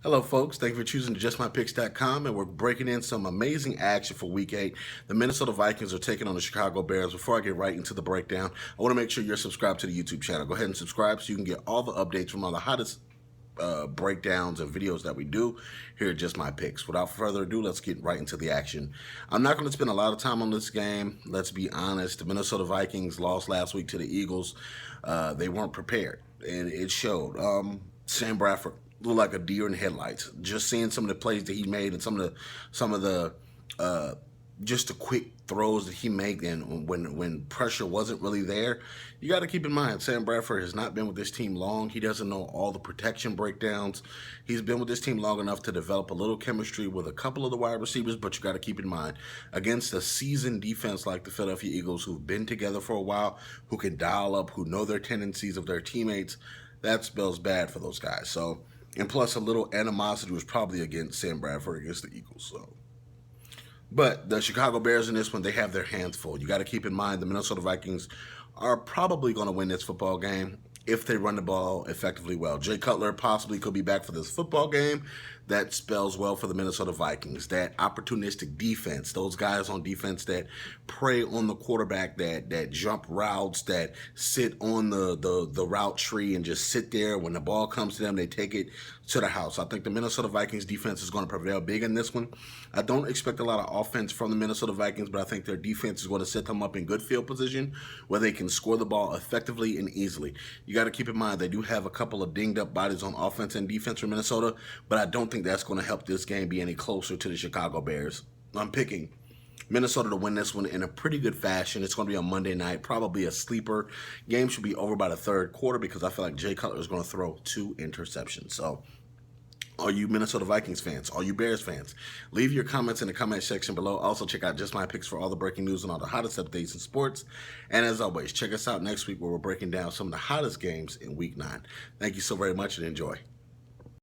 Hello, folks. Thank you for choosing JustMyPicks.com, and we're breaking in some amazing action for Week 8. The Minnesota Vikings are taking on the Chicago Bears. Before I get right into the breakdown, I want to make sure you're subscribed to the YouTube channel. Go ahead and subscribe so you can get all the updates from all the hottest breakdowns and videos that we do here at Just My Picks. Without further ado, let's get right into the action. I'm not going to spend a lot of time on this game. Let's be honest. The Minnesota Vikings lost last week to the Eagles. They weren't prepared, and it showed. Sam Bradford looked like a deer in headlights. Just seeing some of the plays that he made and some of the just the quick throws that he made, and when pressure wasn't really there, you got to keep in mind Sam Bradford has not been with this team long. He doesn't know all the protection breakdowns. He's been with this team long enough to develop a little chemistry with a couple of the wide receivers, but you got to keep in mind, against a seasoned defense like the Philadelphia Eagles, who've been together for a while, who can dial up, who know their tendencies of their teammates, that spells bad for those guys. So, and plus a little animosity was probably against Sam Bradford against the Eagles. So, but the Chicago Bears in this one, they have their hands full. You got to keep in mind the Minnesota Vikings are probably going to win this football game if they run the ball effectively well. Jay Cutler possibly could be back for this football game. That spells well for the Minnesota Vikings. That opportunistic defense, those guys on defense that prey on the quarterback, that jump routes, that sit on the route tree and just sit there. When the ball comes to them, they take it to the house. I think the Minnesota Vikings defense is going to prevail big in this one. I don't expect a lot of offense from the Minnesota Vikings, but I think their defense is going to set them up in good field position where they can score the ball effectively and easily. You got to keep in mind they do have a couple of dinged up bodies on offense and defense for Minnesota, but I don't think that's going to help this game be any closer to the Chicago Bears. I'm picking Minnesota to win this one in a pretty good fashion. It's going to be on Monday night, probably a sleeper. Game should be over by the third quarter because I feel like Jay Cutler is going to throw 2 interceptions. So, are you Minnesota Vikings fans? Are you Bears fans? Leave your comments in the comment section below. Also, check out Just My Picks for all the breaking news and all the hottest updates in sports. And as always, check us out next week where we're breaking down some of the hottest games in Week 9. Thank you so very much and enjoy.